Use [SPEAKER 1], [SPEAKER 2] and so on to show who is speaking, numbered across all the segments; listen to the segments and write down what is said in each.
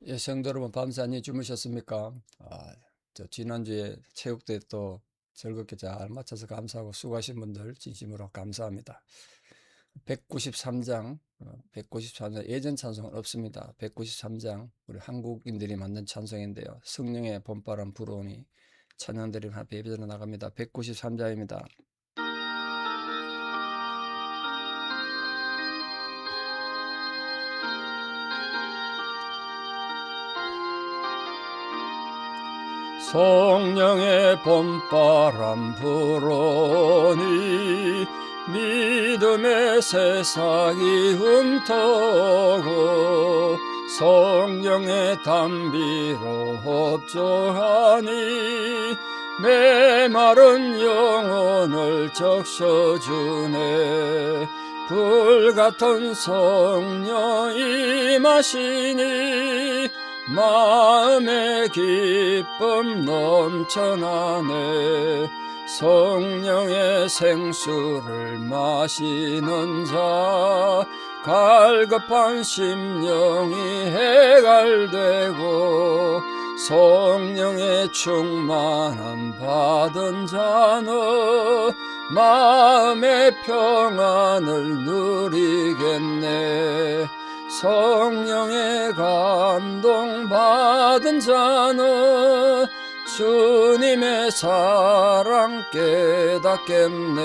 [SPEAKER 1] 예, 성도 여러분, 밤새 안녕히 주무셨습니까? 저 지난주에 체육대회 또 즐겁게 잘 마쳐서 감사하고 수고하신 분들 진심으로 감사합니다. 193장, 193장 예전 찬송은 없습니다. 193장 우리 한국인들이 만든 찬송인데요. 성령의 봄바람 불어오니 찬양드리면 앞에 예배드려 나갑니다. 193장입니다. 성령의 봄바람 불어오니 믿음의 새싹이 흠터고 성령의 담비로 업조하니 메마른 영혼을 적셔주네. 불같은 성령 임하시니 마음의 기쁨 넘쳐나네. 성령의 생수를 마시는 자 갈급한 심령이 해갈되고 성령의 충만함 받은 자는 마음의 평안을 누리겠네. 성령의 감동 받은 자는 주님의 사랑 깨닫겠네.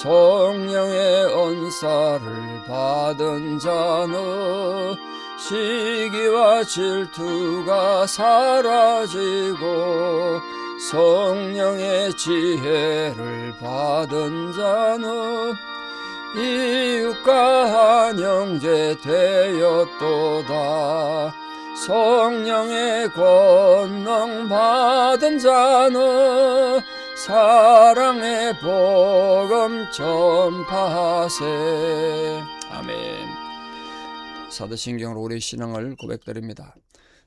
[SPEAKER 1] 성령의 은사를 받은 자는 시기와 질투가 사라지고 성령의 지혜를 받은 자는 이웃과 한 형제 되었도다. 성령의 권능 받은 자는 사랑의 복음 전파하세. 아멘. 사도신경으로 우리의 신앙을 고백드립니다.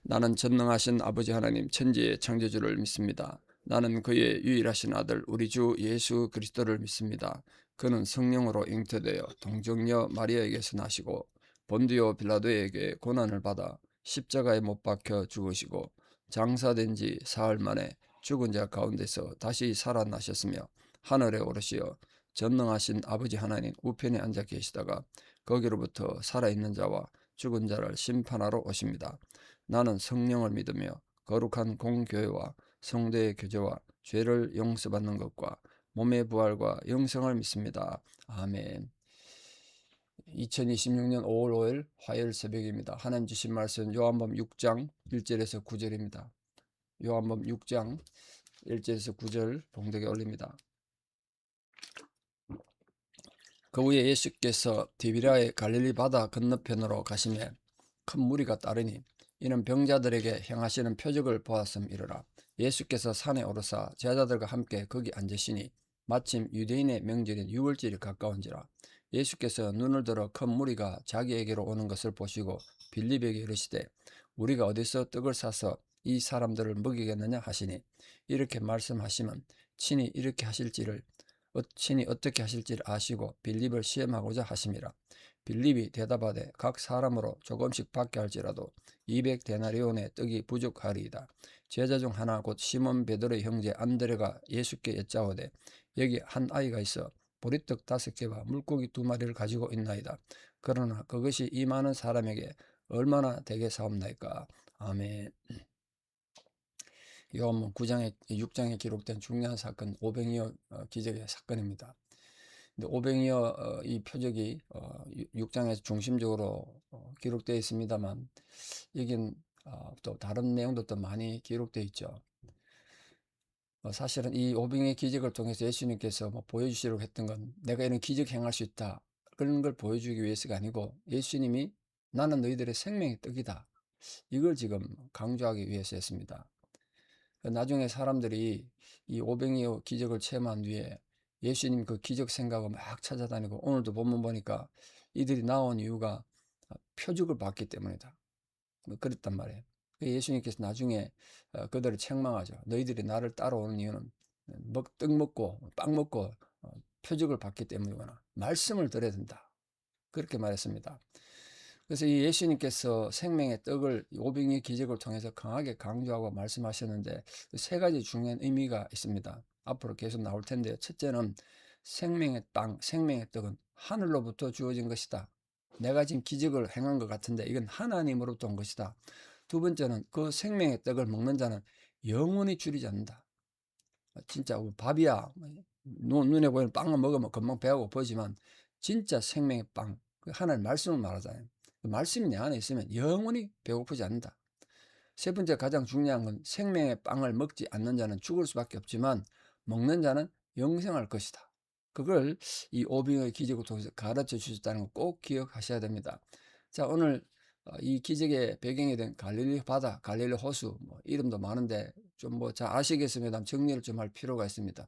[SPEAKER 1] 나는 전능하신 아버지 하나님 천지의 창조주를 믿습니다. 나는 그의 유일하신 아들 우리 주 예수 그리스도를 믿습니다. 그는 성령으로 잉태되어 동정녀 마리아에게서 나시고 본디오 빌라도에게 고난을 받아 십자가에 못 박혀 죽으시고 장사된 지 사흘 만에 죽은 자 가운데서 다시 살아나셨으며 하늘에 오르시어 전능하신 아버지 하나님 우편에 앉아 계시다가 거기로부터 살아있는 자와 죽은 자를 심판하러 오십니다. 나는 성령을 믿으며 거룩한 공교회와 성도의 교제와 죄를 용서받는 것과 몸의 부활과 영생을 믿습니다. 아멘. 2026년 5월 5일 화요일 새벽입니다. 하나님 주신 말씀 요한복음 6장 1절에서 9절입니다. 요한복음 6장 1절에서 9절 봉독에 올립니다. 그 후에 예수께서 디비라의 갈릴리 바다 건너편으로 가시매 큰 무리가 따르니 이는 병자들에게 행하시는 표적을 보았음이러라. 예수께서 산에 오르사 제자들과 함께 거기 앉으시니 마침 유대인의 명절인 유월절이 가까운지라. 예수께서 눈을 들어 큰 무리가 자기에게로 오는 것을 보시고 빌립에게 이르시되 우리가 어디서 떡을 사서 이 사람들을 먹이겠느냐 하시니 이렇게 말씀하시면 친히 어떻게 하실지를 아시고 빌립을 시험하고자 하심이라. 빌립이 대답하되 각 사람으로 조금씩 받게 할지라도 200데나리온의 떡이 부족하리이다. 제자 중 하나 곧 시몬 베드로의 형제 안드레가 예수께 여짜오되 여기 한 아이가 있어 보리떡 5개와 물고기 2마리를 가지고 있나이다. 그러나 그것이 이 많은 사람에게 얼마나 되겠사옵나이까. 아멘. 요한복음 9장에 6장에 기록된 중요한 사건 오병이어 기적의 사건입니다. 근데 오병이어 이 표적이 6장에서 중심적으로 기록되어 있습니다만 여긴 또 다른 내용도 또 많이 기록되어 있죠. 사실은 이 오병이어 기적을 통해서 예수님께서 보여주시려고 했던 건 내가 이런 기적 행할 수 있다 그런 걸 보여주기 위해서가 아니고 예수님이 나는 너희들의 생명의 떡이다 이걸 지금 강조하기 위해서였습니다. 나중에 사람들이 이 오병이어 기적을 체험한 뒤에 예수님 그 기적 생각을 막 찾아다니고 오늘도 본문 보니까 이들이 나온 이유가 표적을 받기 때문이다. 그랬단 말이에요. 예수님께서 나중에 그들을 책망하죠. 너희들이 나를 따라오는 이유는 떡 먹고 빵 먹고 표적을 받기 때문이거나 말씀을 들어야 된다. 그렇게 말했습니다. 그래서 이 예수님께서 생명의 떡을 오병이의 기적을 통해서 강하게 강조하고 말씀하셨는데 세 가지 중요한 의미가 있습니다. 앞으로 계속 나올 텐데요. 첫째는 생명의 빵, 생명의 떡은 하늘로부터 주어진 것이다. 내가 지금 기적을 행한 것 같은데 이건 하나님으로부터 온 것이다. 두 번째는 그 생명의 떡을 먹는 자는 영원히 줄이지 않는다. 진짜 밥이야. 눈에 보이는 빵을 먹으면 금방 배가 고프지만 진짜 생명의 빵, 그 하나님 말씀을 말하잖아요. 그 말씀이 내 안에 있으면 영원히 배고프지 않는다. 세 번째 가장 중요한 건 생명의 빵을 먹지 않는 자는 죽을 수밖에 없지만 먹는 자는 영생할 것이다. 그걸 이 오병의 기적을 통해서 가르쳐 주셨다는 거 꼭 기억하셔야 됩니다. 자, 오늘 이 기적의 배경이 된 갈릴리 바다, 갈릴리 호수, 이름도 많은데 좀 잘 아시겠습니다. 정리를 좀 할 필요가 있습니다.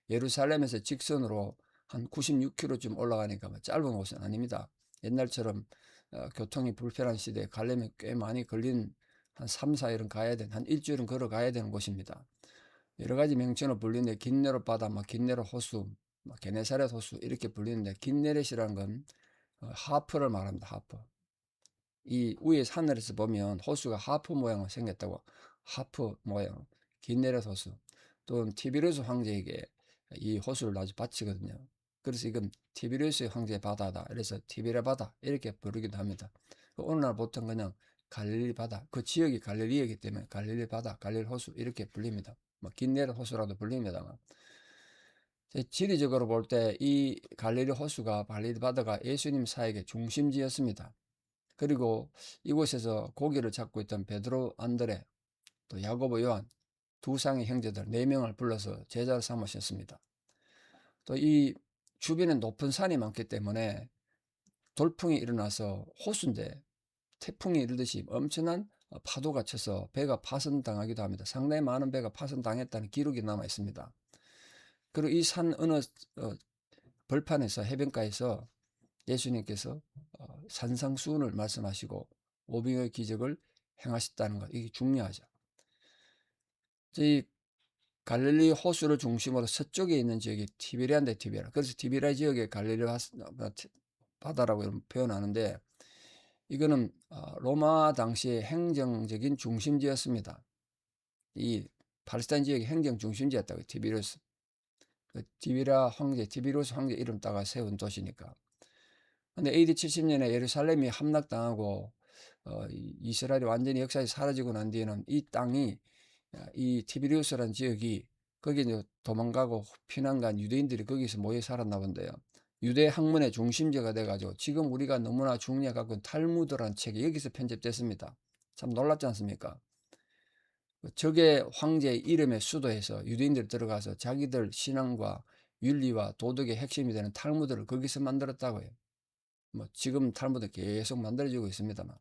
[SPEAKER 1] 예루살렘에서 직선으로 한 96km쯤 올라가니까 짧은 곳은 아닙니다. 옛날처럼 교통이 불편한 시대에 가려면 꽤 많이 걸린 한 3, 4일은 가야 되는, 한 일주일은 걸어가야 되는 곳입니다. 여러 가지 명칭으로 불리는데 긴네롯 바다, 긴네롯 호수, 게네사렛 호수 이렇게 불리는데 긴네렛이라는 건 하프를 말합니다. 하프. 이 위에 하늘에서 보면 호수가 하프 모양으로 생겼다고. 하프 모양, 긴네렛 호수. 또는 티베리우스 황제에게 이 호수를 나중에 바치거든요. 그래서 이건 티베리우스 황제의 바다다. 그래서 티베리아 바다 이렇게 부르기도 합니다. 오늘날 보통 그냥 갈릴리 바다, 그 지역이 갈릴리이기 때문에 갈릴리 바다, 갈릴리 호수 이렇게 불립니다. 긴네렛 호수라도 불립니다만. 지리적으로 볼 때 이 갈릴리 호수가 갈릴리 바다가 예수님 사역의 중심지였습니다. 그리고 이곳에서 고기를 잡고 있던 베드로, 안드레, 또 야고보, 요한 두 쌍의 형제들 4명을 불러서 제자를 삼으셨습니다. 또 이 주변에 높은 산이 많기 때문에 돌풍이 일어나서 호수인데 태풍이 이르듯이 엄청난 파도가 쳐서 배가 파손당하기도 합니다. 상당히 많은 배가 파손당했다는 기록이 남아 있습니다. 그리고 이 산 어느 벌판에서 해변가에서 예수님께서 산상수훈을 말씀하시고 오병이의 기적을 행하셨다는 것, 이게 중요하죠. 이 갈릴리 호수를 중심으로 서쪽에 있는 지역이 티베리아인데 티베리아. 그래서 티베리아 지역의 갈릴리 바다라고 표현하는데 이거는 로마 당시의 행정적인 중심지였습니다. 이 팔레스타인 지역의 행정 중심지였다고. 티베리우스. 그 티베리아 황제, 티베리우스 황제 이름 따가 세운 도시니까. 근데 AD 70년에 예루살렘이 함락당하고 이스라엘이 완전히 역사에 사라지고 난 뒤에는 이 땅이 이 티베리우스라는 지역이 거기 이제 도망가고 피난 간 유대인들이 거기서 모여 살았나 본데요. 유대 학문의 중심지가 돼가지고 지금 우리가 너무나 중요하게 갖고 있는 탈무드라는 책이 여기서 편집됐습니다. 참 놀랍지 않습니까? 적의 황제의 이름의 수도에서 유대인들이 들어가서 자기들 신앙과 윤리와 도덕의 핵심이 되는 탈무드를 거기서 만들었다고요. 지금 탈무드 계속 만들어지고 있습니다만.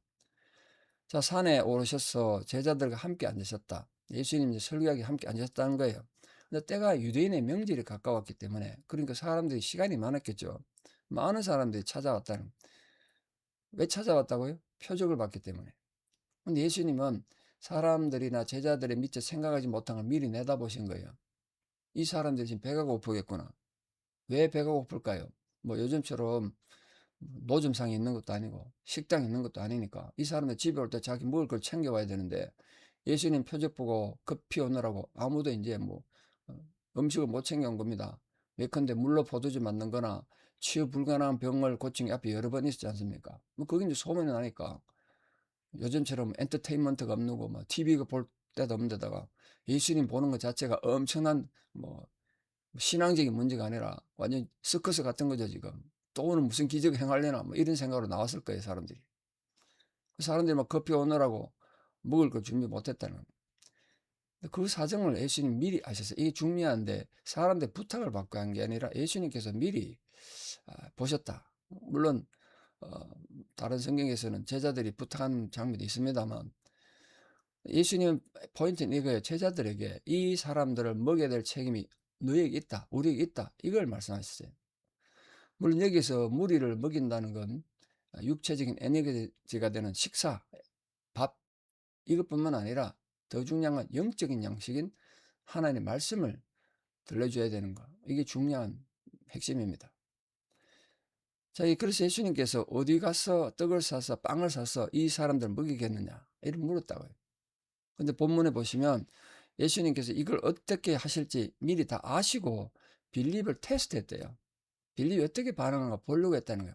[SPEAKER 1] 자, 산에 오르셔서 제자들과 함께 앉으셨다. 예수님이 설교하기 함께 앉으셨다는 거예요. 근데 때가 유대인의 명절이 가까웠기 때문에, 그러니까 사람들이 시간이 많았겠죠. 많은 사람들이 찾아왔다는. 왜 찾아왔다고요? 표적을 받기 때문에. 근데 예수님은 사람들이나 제자들의 미처 생각하지 못한 걸 미리 내다보신 거예요. 이 사람들이 지금 배가 고프겠구나. 왜 배가 고플까요? 요즘처럼 노점상이 있는 것도 아니고 식당이 있는 것도 아니니까 이 사람들 집에 올 때 자기 먹을 걸 챙겨와야 되는데 예수님 표적 보고 급히 오느라고 아무도 이제 어, 음식을 못 챙겨온 겁니다. 예컨대 물로 포도주 만든 거나 치유 불가능한 병을 고친 게 앞에 여러 번 있었지 않습니까? 그게 이제 소문이 나니까 요즘처럼 엔터테인먼트가 없는 거 TV가 볼 때도 없는 데다가 예수님 보는 것 자체가 엄청난 신앙적인 문제가 아니라 완전 서커스 같은 거죠, 지금. 또 오늘 무슨 기적 행하려나, 이런 생각으로 나왔을 거예요, 사람들이. 그 사람들이 막 급히 오느라고 먹을 걸 준비 못 했다는. 그 사정을 예수님 미리 아셨어요. 이게 중요한데, 사람들 부탁을 받고 한 게 아니라 예수님께서 미리 보셨다. 물론, 다른 성경에서는 제자들이 부탁한 장면도 있습니다만, 예수님 포인트는 이거예요. 제자들에게 이 사람들을 먹여야 될 책임이 너에게 있다, 우리에게 있다. 이걸 말씀하셨어요. 물론 여기서 무리를 먹인다는 건 육체적인 에너지가 되는 식사, 밥, 이것뿐만 아니라 더 중요한 건 영적인 양식인 하나님의 말씀을 들려줘야 되는 거. 이게 중요한 핵심입니다. 자, 그래서 예수님께서 어디 가서 떡을 사서 빵을 사서 이 사람들 먹이겠느냐 이렇게 물었다고요. 근데 본문에 보시면 예수님께서 이걸 어떻게 하실지 미리 다 아시고 빌립을 테스트했대요. 빌립이 어떻게 반응하는가 보려고 했다는 거예요.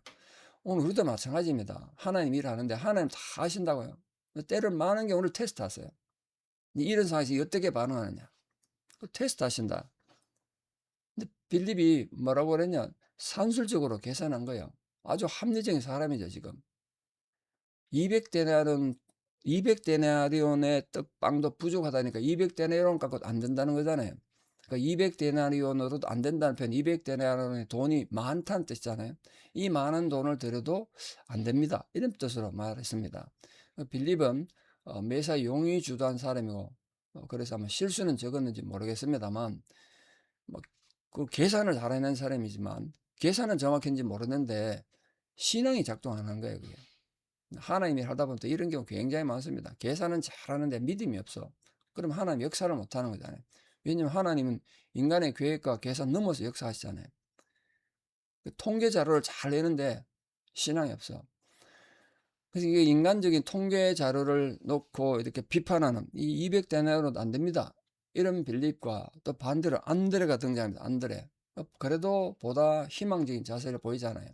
[SPEAKER 1] 오늘 우리도 마찬가지입니다. 하나님 일하는데 하나님 다 아신다고요. 때를 많은 게 오늘 테스트하세요. 이런 상황에서 어떻게 반응하느냐. 테스트 하신다. 근데 빌립이 뭐라고 그랬냐. 산술적으로 계산한 거예요. 아주 합리적인 사람이죠, 지금. 200데나리온의 떡빵도 부족하다니까 200데나리온 갖고 안 된다는 거잖아요. 그러니까 200데나리온으로도 안 된다는 표현, 200데나리온의 돈이 많다는 뜻이잖아요. 이 많은 돈을 들여도 안 됩니다. 이런 뜻으로 말했습니다. 빌립은 매사 용의 주도한 사람이고, 그래서 아마 실수는 적었는지 모르겠습니다만, 그 계산을 잘해낸 사람이지만, 계산은 정확한지 모르는데, 신앙이 작동 안 한 거예요, 그게. 하나님이 하다 보면 또 이런 경우 굉장히 많습니다. 계산은 잘하는데 믿음이 없어. 그럼 하나님 역사를 못하는 거잖아요. 왜냐하면 하나님은 인간의 계획과 계산 넘어서 역사하시잖아요. 통계 자료를 잘 내는데 신앙이 없어. 그래서 이게 인간적인 통계 자료를 놓고 이렇게 비판하는 이 200데나리온으로도 안 됩니다. 이런 빌립과 또 반대로 안드레가 등장합니다. 안드레. 그래도 보다 희망적인 자세를 보이잖아요.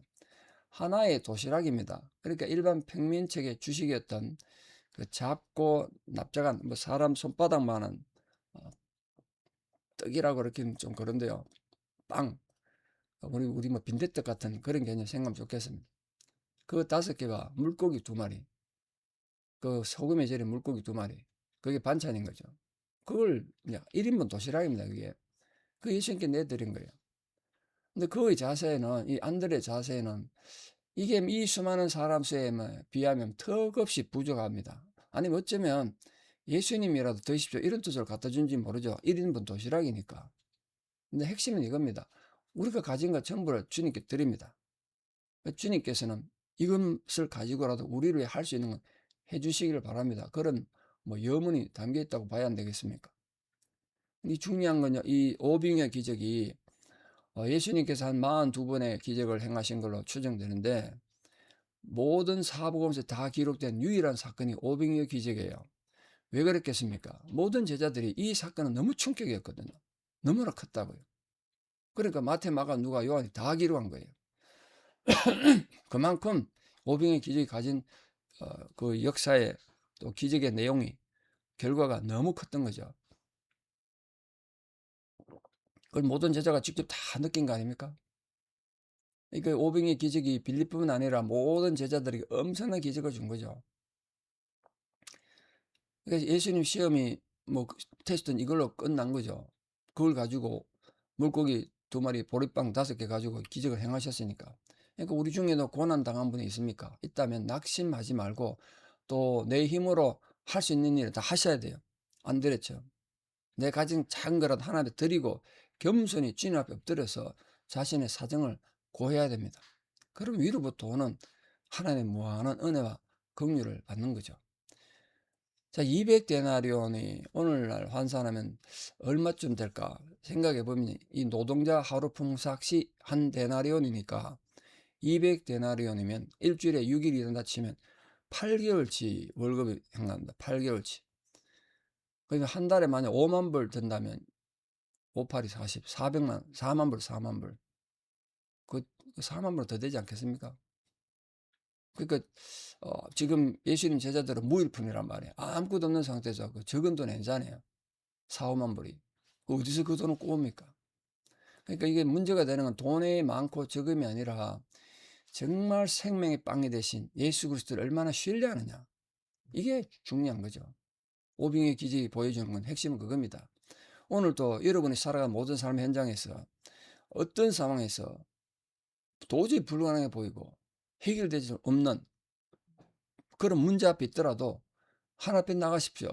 [SPEAKER 1] 하나의 도시락입니다. 그러니까 일반 평민책의 주식이었던 그 작고 납작한 뭐 사람 손바닥만한 떡이라고 그렇게 좀 그런데요. 빵. 우리 뭐 빈대떡 같은 그런 개념 생각하면 좋겠습니다. 그 5개가 물고기 2마리. 그 소금에 절인 물고기 2마리. 그게 반찬인 거죠. 그걸 그냥 1인분 도시락입니다. 그게. 그 예수님께 내드린 거예요. 근데 그의 자세는, 이 안드레 자세는 이게 이 수많은 사람 수에 비하면 턱없이 부족합니다. 아니면 어쩌면 예수님이라도 드십시오 이런 뜻을 갖다 준지 모르죠. 1인분 도시락이니까. 근데 핵심은 이겁니다. 우리가 가진 것 전부를 주님께 드립니다. 주님께서는 이것을 가지고라도 우리를 위해 할 수 있는 건 해주시기를 바랍니다. 그런 뭐 염원이 담겨 있다고 봐야 안 되겠습니까? 이 중요한 건요. 이 오병이어 기적이 예수님께서 한 42번의 기적을 행하신 걸로 추정되는데 모든 사복음서에 다 기록된 유일한 사건이 오병이어 기적이에요. 왜 그랬겠습니까? 모든 제자들이 이 사건은 너무 충격이었거든요. 너무나 컸다고요. 그러니까 마태, 마가, 누가, 요한이 다 기록한 거예요. 그만큼 오병이어 기적이 가진 그 역사의 또 기적의 내용이 결과가 너무 컸던 거죠. 그걸 모든 제자가 직접 다 느낀 거 아닙니까? 그러니까 오병이어 기적이 빌립뿐만 아니라 모든 제자들에게 엄청난 기적을 준 거죠. 그러니까 예수님 시험이 뭐 테스트는 이걸로 끝난 거죠. 그걸 가지고 물고기 2마리, 보리빵 5개 가지고 기적을 행하셨으니까. 그러니까 우리 중에도 고난 당한 분이 있습니까? 있다면 낙심하지 말고 또 내 힘으로 할 수 있는 일을 다 하셔야 돼요. 안드레처럼. 내 가진 작은 거라도 하나님께 드리고 겸손히 주님 앞에 엎드려서 자신의 사정을 고해야 됩니다. 그럼 위로부터 오는 하나님의 무한한 은혜와 긍휼을 받는 거죠. 자, 200데나리온이 오늘날 환산하면 얼마쯤 될까 생각해 보면 이 노동자 하루 품삯이 한 데나리온이니까 200데나리온이면 일주일에 6일 일한다 치면 8개월치 월급이 행합니다. 8개월치. 그러면 한 달에 만약 5만 불 든다면 58이 40, 4만 불, 4만 불. 그 4만 불 더 되지 않겠습니까? 그러니까 지금 예수님 제자들은 무일푼이란 말이에요. 아무것도 없는 상태에서 그 적은 돈 내잖아요. 4, 5만 불이. 어디서 그 돈을 꼬웁니까? 그러니까 이게 문제가 되는 건 돈이 많고 적음이 아니라 정말 생명의 빵이 되신 예수 그리스도를 얼마나 신뢰하느냐. 이게 중요한 거죠. 오병의 기적이 보여주는 건 핵심은 그겁니다. 오늘도 여러분이 살아간 모든 삶 현장에서 어떤 상황에서 도저히 불가능해 보이고 해결되지 없는 그런 문제 앞에 있더라도 하나 앞에 나가십시오.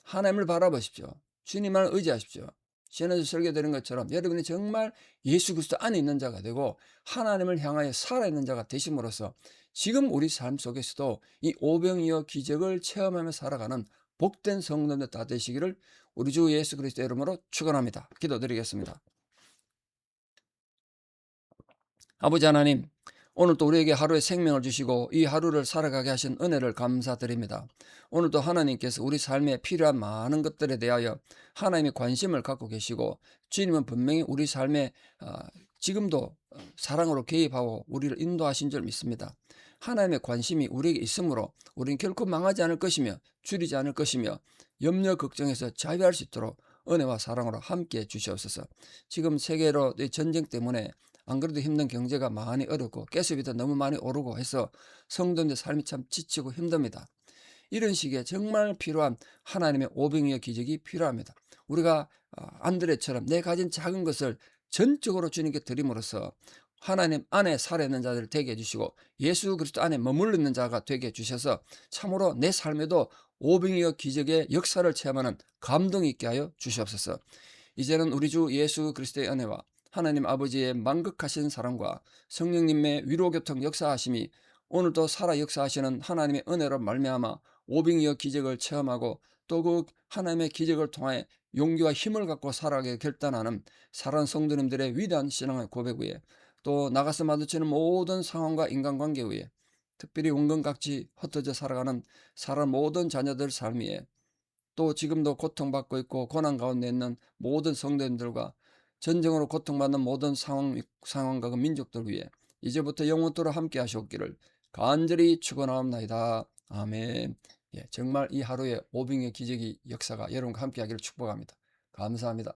[SPEAKER 1] 하나님을 바라보십시오. 주님을 의지하십시오. 지난주 설교드린 것처럼 여러분이 정말 예수 그리스도 안에 있는 자가 되고 하나님을 향하여 살아있는 자가 되심으로써 지금 우리 삶 속에서도 이 오병이어 기적을 체험하며 살아가는 복된 성도들 다 되시기를 우리 주 예수 그리스도 이름으로 축원합니다. 기도드리겠습니다. 아버지 하나님, 오늘도 우리에게 하루의 생명을 주시고 이 하루를 살아가게 하신 은혜를 감사드립니다. 오늘도 하나님께서 우리 삶에 필요한 많은 것들에 대하여 하나님의 관심을 갖고 계시고 주님은 분명히 우리 삶에 지금도 사랑으로 개입하고 우리를 인도하신 줄 믿습니다. 하나님의 관심이 우리에게 있으므로 우리는 결코 망하지 않을 것이며 줄이지 않을 것이며 염려 걱정에서 자유할 수 있도록 은혜와 사랑으로 함께 주시옵소서. 지금 세계로 전쟁 때문에 안 그래도 힘든 경제가 많이 어렵고 가스비도 너무 많이 오르고 해서 성도님들 삶이 참 지치고 힘듭니다. 이런 시기에 정말 필요한 하나님의 오병이어 기적이 필요합니다. 우리가 안드레처럼 내 가진 작은 것을 전적으로 주님께 드림으로써 하나님 안에 살아있는 자들을 되게 해주시고 예수 그리스도 안에 머물러 있는 자가 되게 해주셔서 참으로 내 삶에도 오병이어 기적의 역사를 체험하는 감동이 있게 하여 주시옵소서. 이제는 우리 주 예수 그리스도의 은혜와 하나님 아버지의 만극하신 사랑과 성령님의 위로교통 역사하심이 오늘도 살아 역사하시는 하나님의 은혜로 말미암아 오병이어 기적을 체험하고 또 그 하나님의 기적을 통해 용기와 힘을 갖고 살아가게 결단하는 사랑하는 성도님들의 위대한 신앙의 고백 위에 또 나가서 마주치는 모든 상황과 인간관계 위에 특별히 원근각지 흩어져 살아가는 사람 모든 자녀들 삶 위에 또 지금도 고통받고 있고 고난 가운데 있는 모든 성도님들과 전쟁으로 고통받는 모든 상황과 그 민족들 위해 이제부터 영원토록 함께 하시옵기를 간절히 축원하옵나이다. 아멘. 정말 이 하루에 오병의 기적이 역사가 여러분과 함께 하기를 축복합니다. 감사합니다.